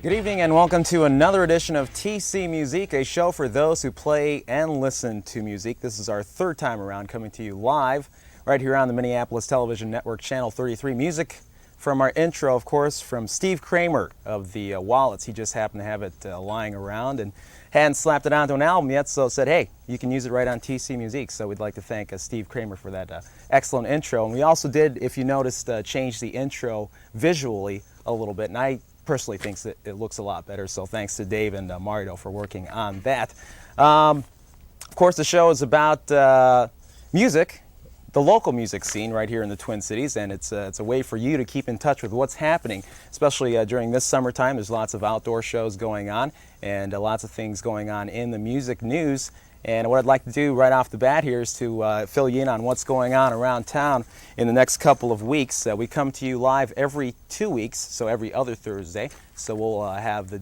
Good evening and welcome to another edition of TC Muzique, a show for those who play and listen to music. This is our third time around coming to you live right here on the Minneapolis Television Network, Channel 33. Music from our intro, of course, from Steve Kramer of the Wallets. He just happened to have it lying around and hadn't slapped it onto an album yet, so said, hey, you can use it right on TC Muzique. So we'd like to thank Steve Kramer for that excellent intro. And we also did, if you noticed, change the intro visually a little bit. And I personally thinks that it looks a lot better, so thanks to Dave and Mario for working on that. Of course, the show is about music, the local music scene right here in the Twin Cities, and it's a way for you to keep in touch with what's happening, especially during this summertime. There's lots of outdoor shows going on and lots of things going on in the music news. And what I'd like to do right off the bat here is to fill you in on what's going on around town in the next couple of weeks. We come to you live every 2 weeks, so every other Thursday. So we'll have the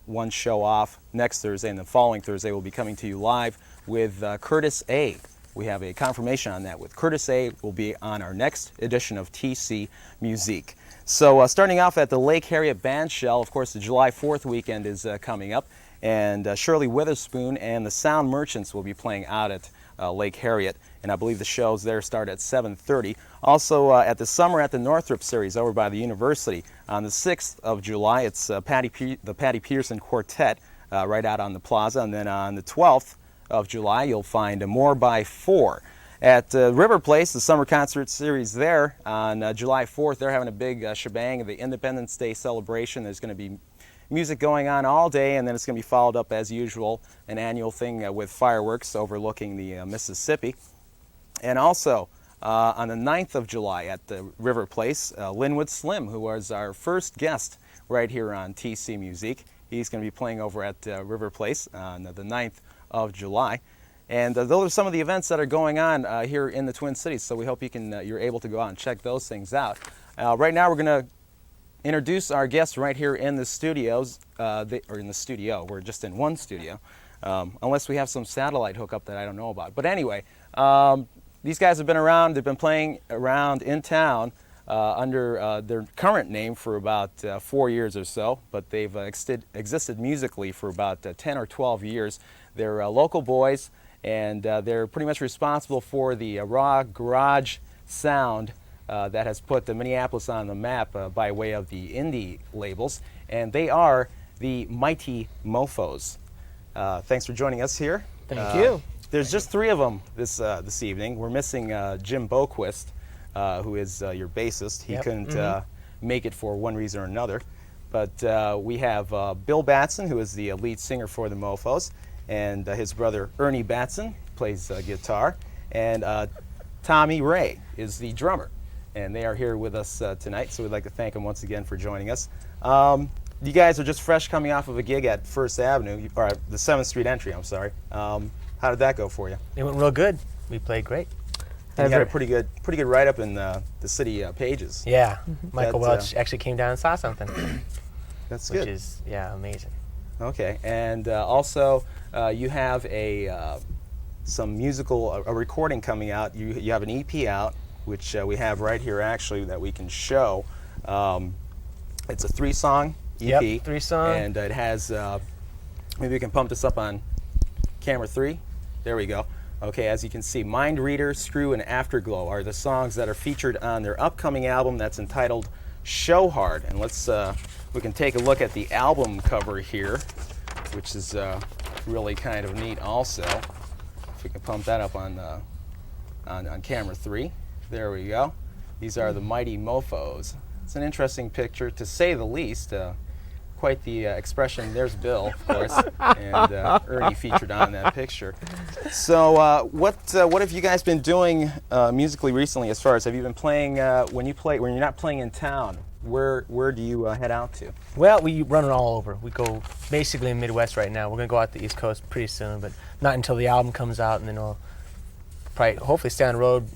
one show off next Thursday, and the following Thursday we'll be coming to you live with Curtis A. We have a confirmation on that with Curtis A. will be on our next edition of TC Muzique. So starting off at the Lake Harriet Bandshell, of course the July 4th weekend is coming up. And Shirley Witherspoon and the Sound Merchants will be playing out at Lake Harriet, and I believe the shows there start at 7:30. Also at the Summer at the Northrop series over by the university on the 6th of July, it's the Patty Peterson Quartet right out on the plaza, and then on the 12th of July you'll find More by Four. At River Place, the summer concert series there on July 4th, they're having a big shebang of the Independence Day celebration. There's going to be music going on all day, and then it's going to be followed up as usual, an annual thing with fireworks overlooking the Mississippi. And also on the 9th of July at the River Place, Linwood Slim, who was our first guest right here on TC Muzique. He's going to be playing over at River Place on the 9th of July. And those are some of the events that are going on here in the Twin Cities, so we hope you're able to go out and check those things out. Right now we're going to introduce our guests right here in the studios, or in the studio. We're just in one studio, unless we have some satellite hookup that I don't know about. But anyway, these guys have been around. They've been playing around in town under their current name for about 4 years or so, but they've existed musically for about 10 or 12 years. They're local boys, and they're pretty much responsible for the raw garage sound that has put the Minneapolis on the map by way of the indie labels, and they are the Mighty Mofos. Thanks for joining us here. Thank you. There's just three of them this evening. We're missing Jim Boquist, who is your bassist. He couldn't make it for one reason or another, but we have Bill Batson, who is the lead singer for the Mofos, and his brother Ernie Batson plays guitar, and Tommy Ray is the drummer. And they are here with us tonight, so we'd like to thank them once again for joining us. You guys are just fresh coming off of a gig at First Avenue, or the 7th Street entry, I'm sorry. How did that go for you? It went real good. We played great. And you got a pretty good write-up in the city pages. Yeah, Michael Welch actually came down and saw something. That's good. Which is, amazing. Okay, and also you have some musical, a recording coming out. You have an EP out, which we have right here actually that we can show. It's a 3-song EP. Yep, 3-song. And it has, maybe we can pump this up on camera 3. There we go. Okay, as you can see, Mind Reader, Screw, and Afterglow are the songs that are featured on their upcoming album that's entitled Show Hard. And we can take a look at the album cover here, which is really kind of neat also. If we can pump that up on camera 3. There we go. These are the Mighty Mofos. It's an interesting picture, to say the least. Quite the expression. There's Bill, of course, and Ernie featured on that picture. So, what have you guys been doing musically recently? As far as, have you been playing when you're not playing in town? Where do you head out to? Well, we run it all over. We go basically in the Midwest right now. We're gonna go out the East Coast pretty soon, but not until the album comes out, and then we'll probably hopefully stay on the road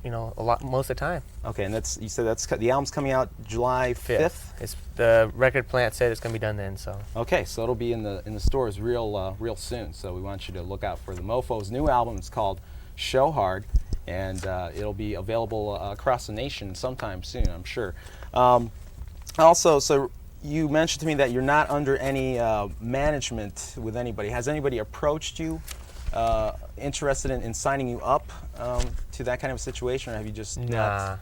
a lot most of the time. Okay, and you said the album's coming out July 5th? It's the record plant said it's going to be done then, so. Okay, so it'll be in the stores real soon. So we want you to look out for the Mofos' new album. It's called Show Hard, and it'll be available across the nation sometime soon, I'm sure. Also, so you mentioned to me that you're not under any management with anybody. Has anybody approached you, interested in signing you up to that kind of situation, or have you just not?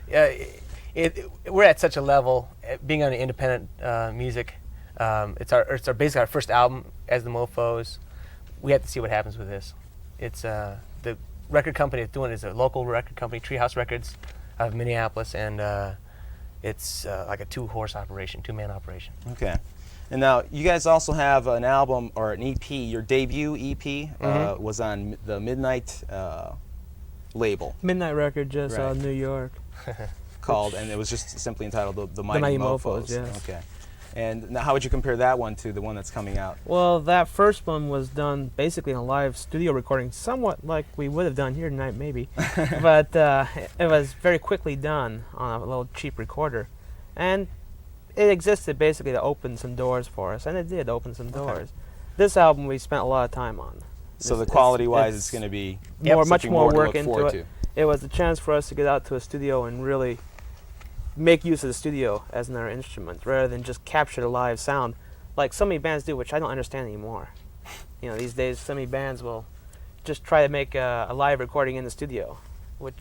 We're at such a level, being on independent music. It's basically our first album as the Mofos. We have to see what happens with this. It's the record company that's doing it is a local record company, Treehouse Records, out of Minneapolis, and it's like a two-man operation. Okay. And now you guys also have an album or an EP. Your debut EP was on the Midnight label. Midnight Record, just Right. New York. Called, and it was just simply entitled The Mighty Mighty Mofos. Mofos, yes. Okay. And now how would you compare that one to the one that's coming out? Well, that first one was done basically in a live studio recording, somewhat like we would have done here tonight, maybe. But it was very quickly done on a little cheap recorder. And it existed basically to open some doors for us, and it did open some doors. This album we spent a lot of time on. So the quality-wise, it's going to be much more to work look into forward it. to. It was a chance for us to get out to a studio and really make use of the studio as another instrument, rather than just capture the live sound like so many bands do, which I don't understand anymore. You know, these days so many bands will just try to make a live recording in the studio, which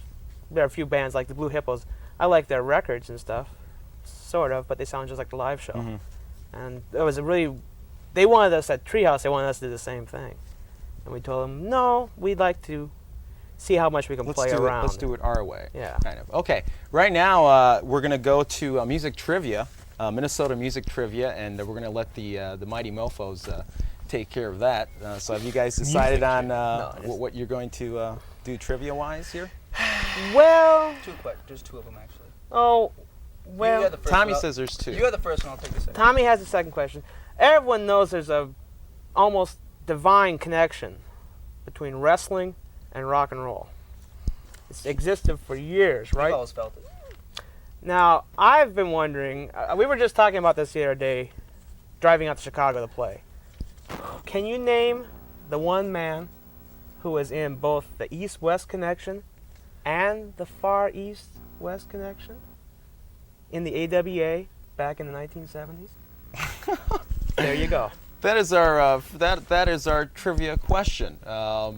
there are a few bands like the Blue Hippos. I like their records and stuff, sort of, but they sound just like the live show. Mm-hmm. And it was they wanted us at Treehouse, they wanted us to do the same thing. And we told them, no, we'd like to see how much we can play around. Let's do it our way. Yeah. Kind of. Okay. Right now, we're going to go to music trivia, Minnesota music trivia, and we're going to let the Mighty Mofos take care of that. So have you guys decided on what you're going to do trivia-wise here? Well, There's two of them actually. oh, You well, got the first Tommy one. says there's two. You got the first one. I'll take the second. Tommy has the second question. Everyone knows there's a almost divine connection between wrestling and rock and roll. It's existed for years, We've right? always felt it. Now, I've been wondering, we were just talking about this the other day, driving out to Chicago to play. Can you name the one man who was in both the East-West connection and the Far East-West connection in the AWA back in the 1970s? There you go. That is our that is our trivia question.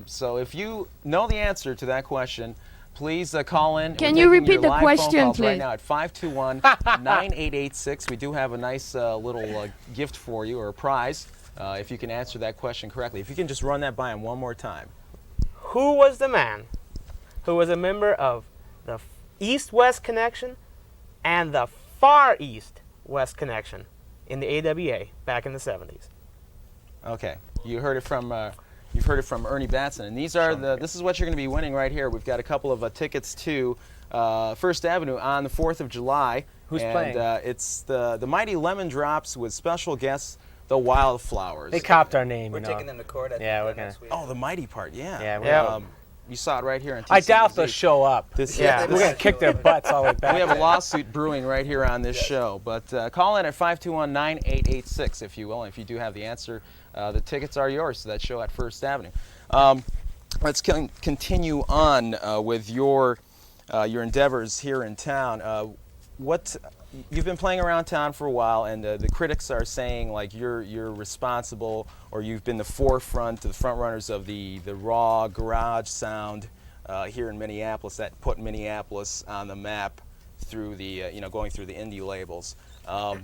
So if you know the answer to that question, please call in. Can We're you taking repeat your the live phone question, calls right please? now at 521-9886. We do have a nice little gift for you, or a prize, if you can answer that question correctly. If you can just run that by him one more time. Who was the man who was a member of the East-West connection and the Far East-West connection in the AWA back in the 70s? Okay, you heard it from you've heard it from Ernie Batson, and these are this is what you're going to be winning right here. We've got a couple of tickets to First Avenue on the 4th of July. Who's playing? It's the Mighty Lemon Drops with special guests, the Wildflowers. They copped our name. We're you know. taking them to court. Yeah, we're next week. Oh, the Mighty part, yeah. Yeah, we're- you saw it right here on TC I doubt Muzique. they'll show up. Yeah. We're gonna kick their butts all the way back. We have a lawsuit brewing right here on this show, but call in at 521-9886 if you will, and if you do have the answer, the tickets are yours to that show at First Avenue. Let's continue on with your endeavors here in town. You've been playing around town for a while, and the critics are saying like you're responsible, or you've been the forefront, the front runners of the raw garage sound here in Minneapolis that put Minneapolis on the map through the going through the indie labels. How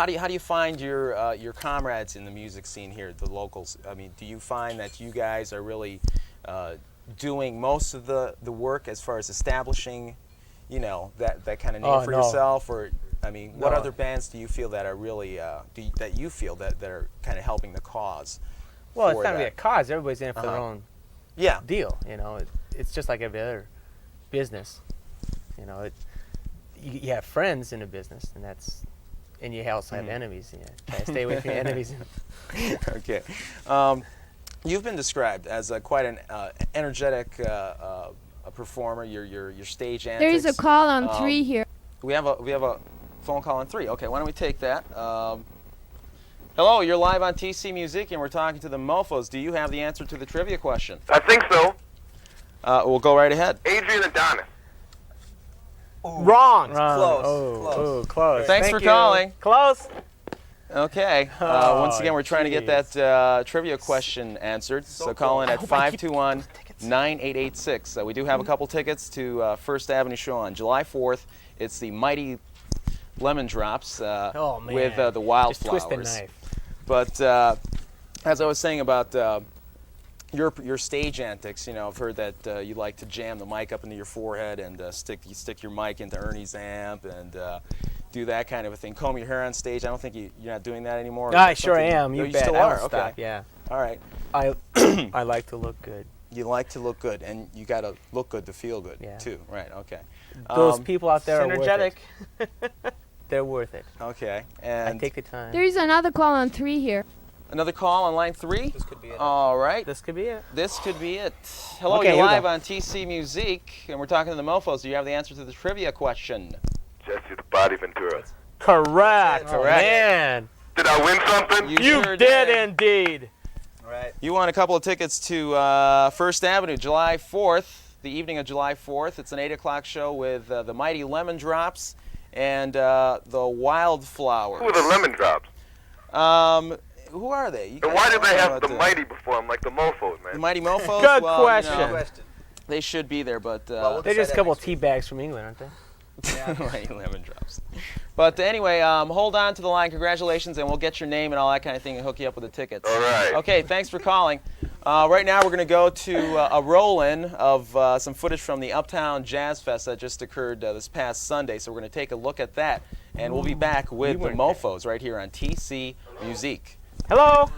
do you find your comrades in the music scene here, the locals? I mean, do you find that you guys are really doing most of the work as far as establishing, that kind of name for yourself, or I mean, what other bands do you feel that are really that are kind of helping the cause? Well, it's for not really a that? cause. Everybody's in it for their own Yeah. deal. It's just like every other business. You have friends in a business, and you also have enemies. You try to stay away from your enemies. Okay. You've been described as quite an energetic a performer. Your stage antics. There is a call on 3 here. We have a phone call on 3. Okay, why don't we take that? Hello, you're live on TC Muzique, and we're talking to the Mofos. Do you have the answer to the trivia question? I think so. We'll go right ahead. Adrian Adonis. Wrong. Close. Oh, close. Thanks Thank for you. calling. Close. Okay. Oh, Once again, we're trying to get that trivia question answered. So call in at 521-9886. We do have a couple tickets to First Avenue Show on July 4th. It's the Mighty Lemon Drops Oh, man. with the Just Wildflowers. twist the knife. But as I was saying about your stage antics, you know, I've heard that you like to jam the mic up into your forehead and stick your mic into Ernie's amp and do that kind of a thing. Comb your hair on stage. I don't think you're not doing that anymore. Or is I that sure something- am. Oh, You you bet. still I are. don't Okay. stop. Yeah. All right. I I like to look good. You like to look good, and you got to look good to feel good Yeah. too. Right. Okay. Those people out there are worth Synergetic. it. They're worth it. Okay. I And take the time. There's another call on 3 here. another call on line 3. This could be it. All right. This could be it. This could be it. Hello, Okay, you're here we live go. on TC Muzique, and we're talking to the Mofos. Do you have the answer to the trivia question? Jesse the Body Ventura. Correct. Oh, Correct. man. Did I win something? You sure did indeed. All right. You won a couple of tickets to First Avenue, July 4th, the evening of July 4th. It's an 8 o'clock show with the Mighty Lemon Drops and the Wildflowers. Who are the Lemon Drops? Who are they? You And guys why did don't they know have about the Mighty before them, like the Mofos, The man? Mighty Mofos? Good Well, question. You know, Question. they should be there, but we'll They're decide just a that couple next tea week. bags from England, aren't they? Mighty Lemon Drops. But anyway, hold on to the line. Congratulations, and we'll get your name and all that kind of thing and hook you up with the tickets. All right. Okay, thanks for calling. Right now, we're going to go to a roll-in of some footage from the Uptown Jazz Fest that just occurred this past Sunday. So we're going to take a look at that, and we'll be back with the weren't there. Mofos right here on TC Muzique. Hello.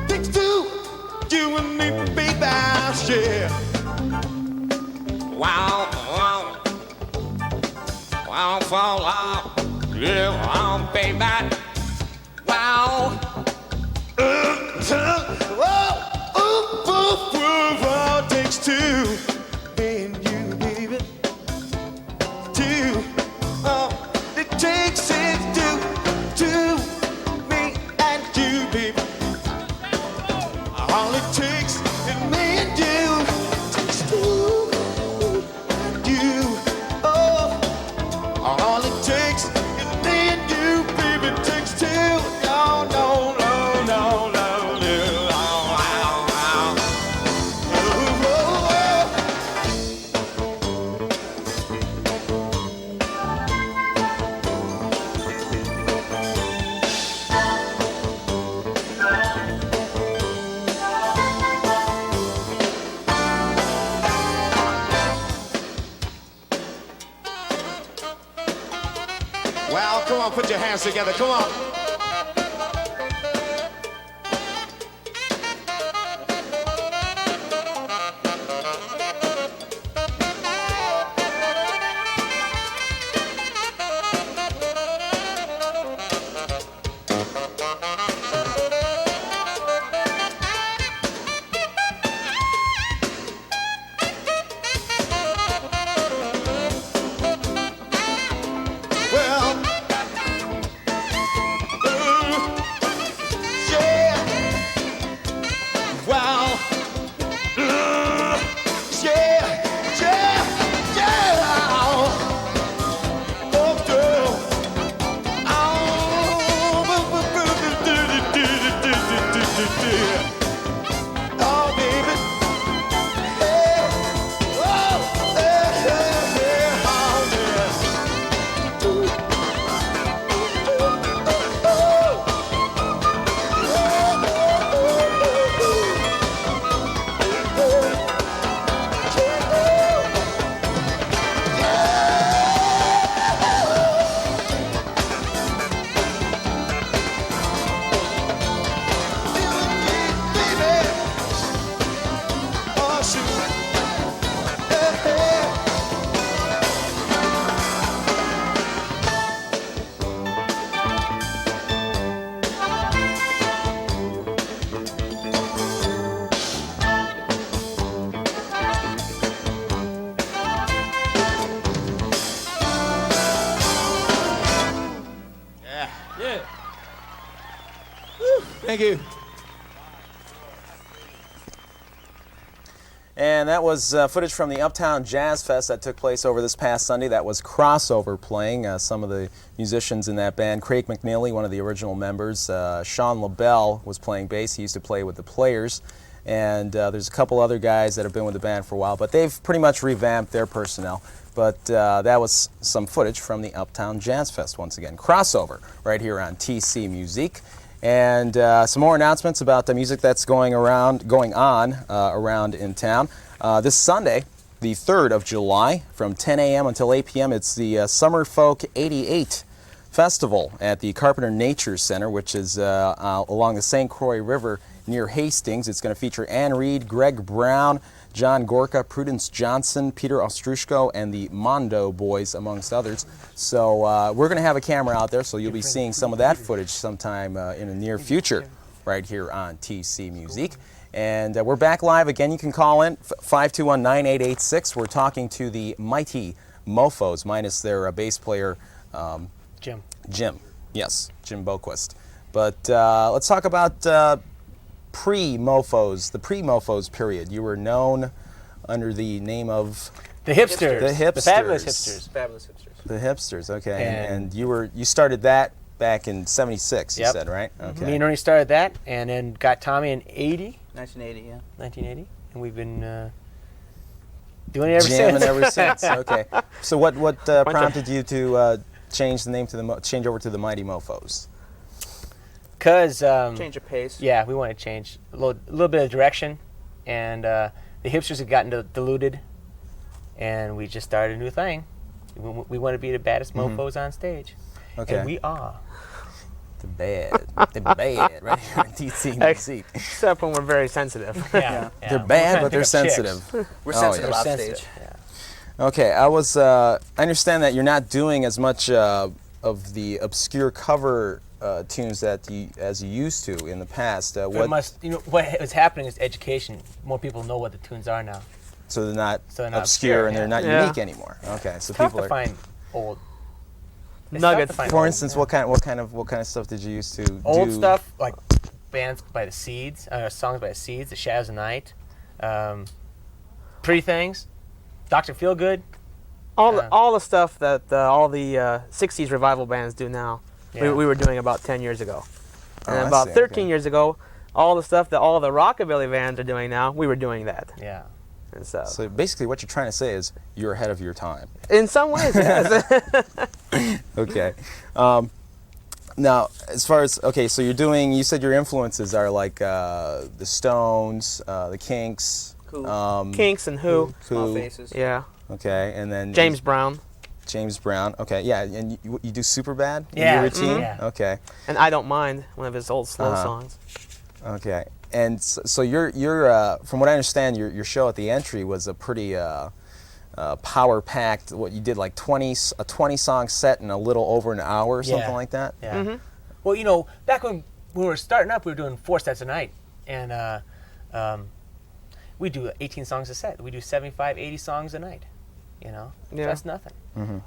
Things do you and me, baby, yeah. Wow, wow, wow, fall out, yeah, wow, baby, wow. Takes two, me and you, baby, two. Oh, it takes it two, me and you, baby. All it takes is me and you. Takes two and you. Oh, all it takes is me and you, baby. Takes two. No, no, no, no, no, no. Oh, oh, oh. Oh, oh, oh. Well, come on, put your hands together. Come on. Well, Thank you. And that was footage from the Uptown Jazz Fest that took place over this past Sunday. That was Crossover playing. Some of the musicians in that band, Craig McNeely, one of the original members, Sean LaBelle was playing bass. He used to play with the Players. And there's a couple other guys that have been with the band for a while, but they've pretty much revamped their personnel. But that was some footage from the Uptown Jazz Fest once again. Crossover right here on TC Muzique. And some more announcements about the music that's going on around in town. This Sunday, the 3rd of July, from 10 a.m. until 8 p.m., it's the Summer Folk 88 Festival at the Carpenter Nature Center, which is along the St. Croix River near Hastings. It's going to feature Ann Reed, Greg Brown, John Gorka, Prudence Johnson, Peter Ostrushko, and the Mondo Boys, amongst others. So we're going to have a camera out there, so you'll be seeing some of that footage sometime in the near future right here on TC Muzique. And we're back live again. You can call in 521-9886. We're talking to the Mighty Mofos, minus their bass player, Jim. Yes, Jim Boquist. But let's talk about pre-Mofos, the pre-Mofos period. You were known under the name of The Hipsters. The Hipsters. The Fabulous Hipsters. Fabulous hipsters. The Hipsters, okay. And you started that back in '76, you Yep. said, right? Okay. Me and Ernie started that, and then got Tommy in 1980, yeah. 1980, and we've been doing it ever Jamming since. ever since. Okay. So what prompted you to change the name to change over to the Mighty Mofos? Cause Change of pace. yeah, we want to change a little bit of direction, and the hipsters had gotten diluted, and we just started a new thing. We want to be the baddest mofos on stage, Okay. and we are. The bad, right here on TC Muzique. Except when we're very sensitive. Yeah, They're we're bad, trying to but they're pick up chicks. sensitive. We're Oh, sensitive yeah. off Sensitive, stage. yeah. Okay, I understand that you're not doing as much of the obscure cover tunes as you used to in the past. What Is happening is education. More people know what the tunes are now. So they're not they're not obscure and obscure, they're not yeah. unique anymore. Okay, so Tough people to are. find old it's Nuggets. tough to find For old, instance, yeah. what kind of stuff did you used to do? Old stuff like bands by the Seeds, songs by the Seeds, The Shadows of Night, Pretty Things, Dr. Feelgood. All the stuff that all the 60s revival bands do now, Yeah. we were doing about 10 years ago. Oh, And I about see, 13 okay. years ago, all the stuff that all the rockabilly bands are doing now, we were doing that. Yeah. And so, So basically, what you're trying to say is you're ahead of your time. in some ways, yes. Okay. Now, as far as so you said your influences are like the Stones, the Kinks, Cool. Kinks and Who. Small Who, faces. Yeah. okay, and then James Brown. James Brown. Okay, yeah, and you do Superbad in Yeah, your routine. yeah. Okay, And I Don't Mind, one of his old slow songs. okay, and so you're from what I understand, your show at the Entry was a pretty power-packed. What you did like a 20-song set in a little over an hour or something Yeah. like that. Yeah. Well, back when we were starting up, we were doing 4 sets a night, and we do 18 songs a set. We do 75, 80 songs a night. So Yeah. that's nothing.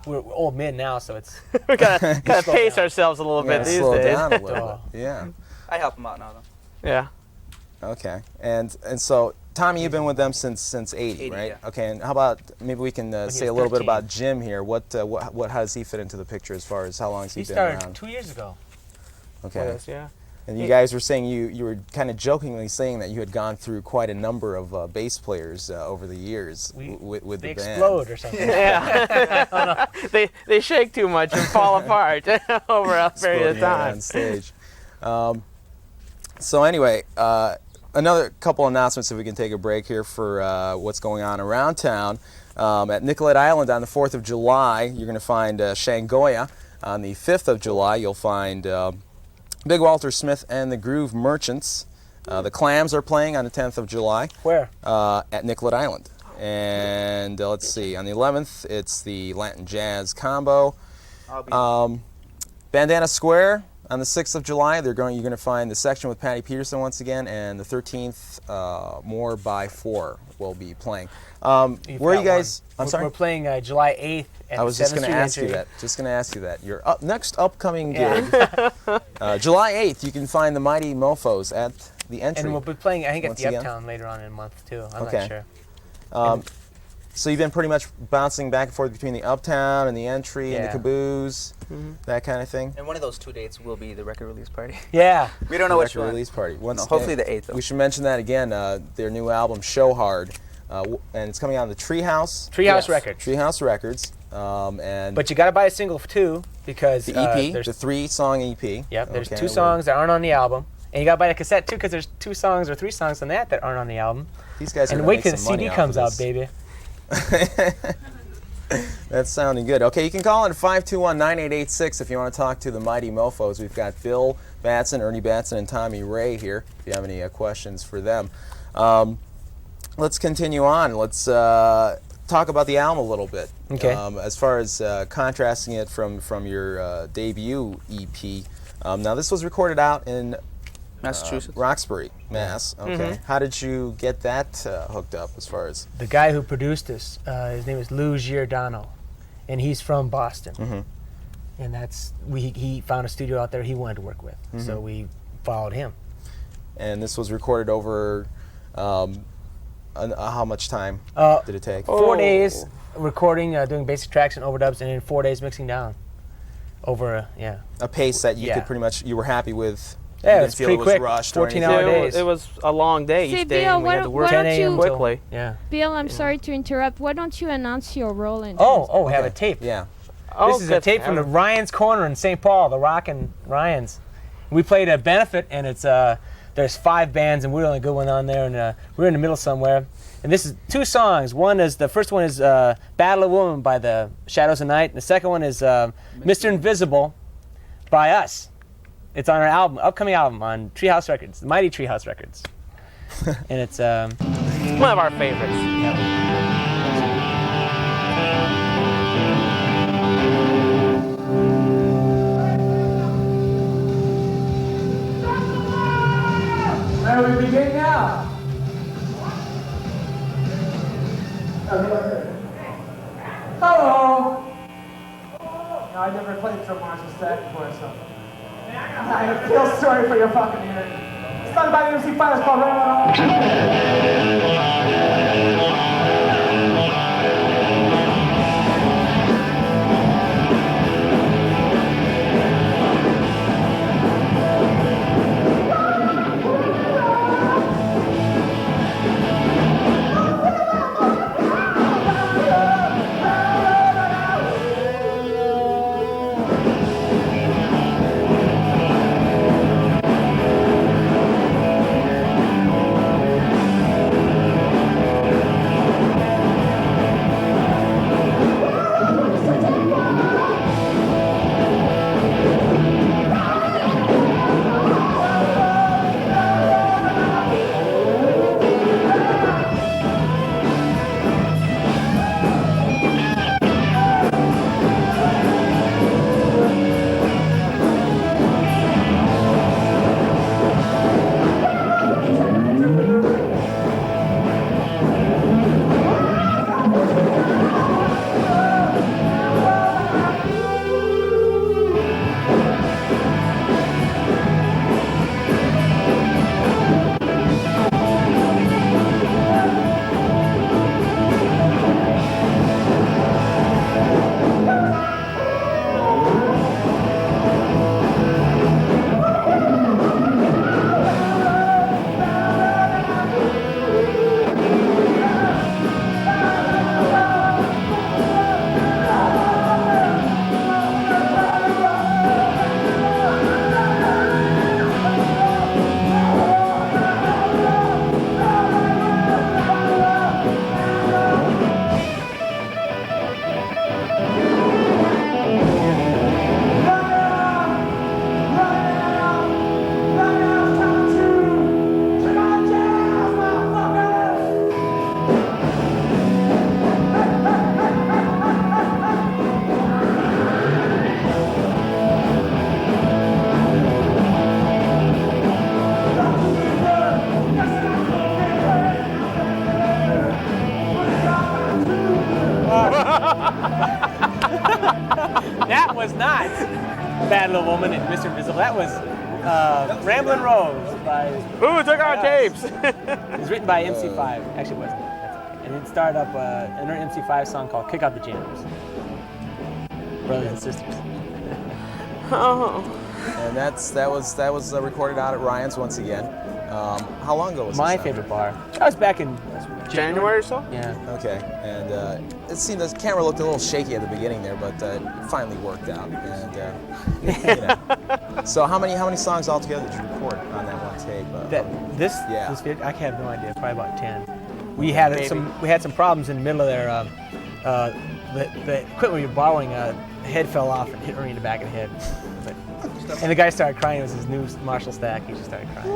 We're old men now, so it's We gotta pace down. ourselves a little Yeah, bit these slow days. down a little Oh. bit. Yeah. I help them out now, though. Yeah. Okay, and so Tommy, you've been with them since 80, 80, right? yeah. Okay, and how about maybe we can he say a was little bit 13. about Jim here. What how does he fit into the picture as far as how long has he he been started around? 2 years ago. Okay, Yes, yeah. and you guys were saying you were kind of jokingly saying that you had gone through quite a number of bass players over the years with They the band. explode or something. Yeah. they shake too much and fall apart over a period of Exploding time. on stage. So anyway, another couple announcements if we can take a break here for what's going on around town. At Nicollet Island on the 4th of July, you're going to find Shangoya. On the 5th of July, you'll find Big Walter Smith and the Groove Merchants. The Clams are playing on the 10th of July. Where? At Nicollet Island. And let's see, on the 11th, it's the Latin Jazz Combo. I'll be Bandana Square on the 6th of July. You're going to find the section with Patty Peterson once again, and the 13th, More by 4 will be playing. Where are you guys? I'm sorry. We're playing July 8th at I was the just 7th going to Street ask you entry. that. Just going to ask you that. Your next upcoming gig, July 8th, you can find the Mighty Mofos at the entry. And we'll be playing, I think, at Once the again? Uptown later on in a month, too. I'm Okay. not sure. So you've been pretty much bouncing back and forth between the Uptown and the entry and the Yeah. Caboose, that kind of thing. And one of those 2 dates will be the record release party. Yeah. We don't know which Record one. release party. Once No, hopefully the 8th, though. We should mention that again. Their new album, Show Hard, and it's coming out on the Treehouse. Treehouse Records. Treehouse Records, and But you got to buy a single too, because the EP, there's, the 3-song EP. yep, there's Okay, 2 songs that aren't on the album. And you got to buy the cassette too, because there's 2 songs or 3 songs on that aren't on the album. These guys are And gonna wait make till the some money CD off comes of out, this. baby. That's sounding good. Okay, you can call in at 521-9886 if you want to talk to the Mighty Mofos. We've got Bill Batson, Ernie Batson, and Tommy Ray here if you have any questions for them. Let's continue on. Let's talk about the album a little bit. Okay. As far as contrasting it from your debut EP. Now, this was recorded out in Massachusetts. Roxbury, Mass. Okay. How did you get that hooked up as far as... The guy who produced this, his name is Lou Giordano, and he's from Boston. And that's he found a studio out there he wanted to work with, so we followed him. And this was recorded over how much time did it take? 4 days recording, doing basic tracks and overdubs, and then 4 days mixing down. Over, A pace that you Yeah. could pretty much, you were happy with. Yeah, You didn't it's feel pretty it was quick, rushed or 14 anything? hour Yeah, days. it was a long day Say, each day, Bill, and we had to why work 10 don't a.m. you- till- quickly. Yeah. Bill, I'm sorry to interrupt. Why don't you announce your role in Oh, we have a Okay. tape. Yeah. Oh, This is a good. tape from the Ryan's Corner in St. Paul, the Rockin' Ryans. We played a benefit, and it's there's 5 bands, and we're the only good one on there, and we're in the middle somewhere. And this is 2 songs. The first one is "Battle of Woman" by the Shadows of Night, and the second one is "Mr. Invisible" by us. It's on our upcoming album on Treehouse Records, the Mighty Treehouse Records, and it's one of our favorites. Where we begin now? Hello. No, I never played drum marches set before, so I feel sorry for your fucking hearing. It's not about MC Fighters called Bad Little Woman and Mr. Invisible. That was Ramblin' Rose by. Who took our tapes? It was written by MC5. Actually, it wasn't. That's okay. And it started up another MC5 song called "Kick Out the Jammers." Brothers and sisters. Oh. And that was recorded out at Ryan's once again. How long ago was My this? favorite bar. That was back in January or so? Yeah. Okay, and it seemed the camera looked a little shaky at the beginning there, but it finally worked out. And you know. So how many songs altogether did you record on that one tape? This video, I have no idea. Probably about 10. We had some problems in the middle of there. The equipment we were borrowing, head fell off and hit her in the back of the head. And the guy started crying. It was his new Marshall stack. He just started crying.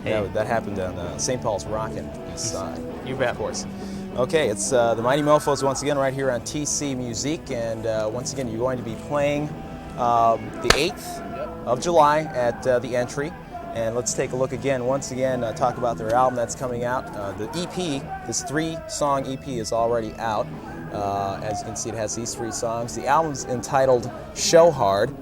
Yeah, that happened on St. Paul's Rockin' East Side. You bet. Of course. Okay, it's the Mighty Mofos once again right here on TC Muzique, and once again you're going to be playing the 8th of July at the Entry. And let's take a look again, once again, talk about their album that's coming out. The EP, this 3-song EP is already out. As you can see, it has these 3 songs. The album's entitled Show Hard,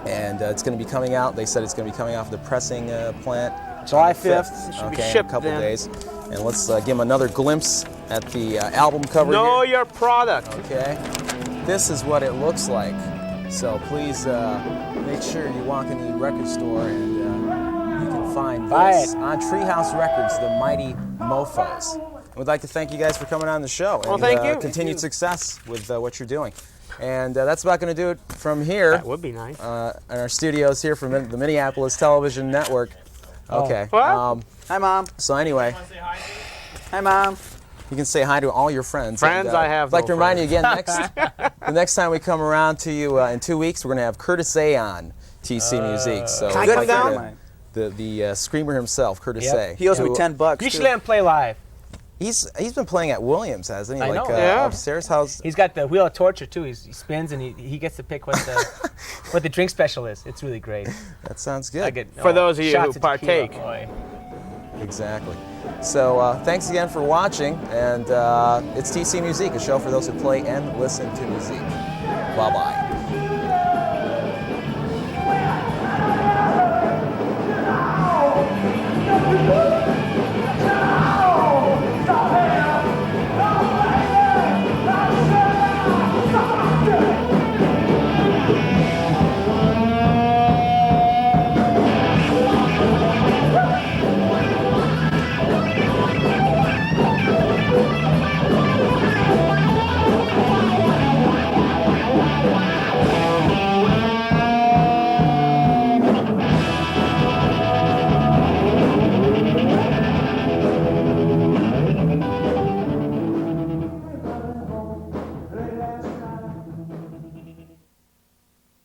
and it's going to be coming out. They said it's going to be coming off the pressing plant July on the 5th. It should be okay, in a shipped couple then. days. And let's give them another glimpse at the album cover Know here. your product. Okay, this is what it looks like. So please make sure you walk in the record store and you can find Buy this it. on Treehouse Records, the Mighty Mofos. We'd like to thank you guys for coming on the show. Well, and, thank you. Continued success with what you're doing. And that's about going to do it from here. That would be nice. In our studios here from the Minneapolis Television Network. Okay. What? Hi, Mom. So anyway, Hi, Mom. you can say hi to all your friends. Friends, And, I have I'd like no to remind friends. you again, the next time we come around to you in 2 weeks, we're going to have Curtis A on TC Musique. So Can I I'd get like him to- down? The screamer himself, Curtis Yep. A. He owes me who- $10. You should too. let him play live. He's been playing at Williams, hasn't he? I like know. Yeah. upstairs. How's He's got the wheel of torture too. He spins and he gets to pick what the what the drink special is. It's really great. that sounds good. I get For those of you shots who of tequila, partake. boy. Exactly. So thanks again for watching, and it's TC Musique, a show for those who play and listen to music. Bye bye.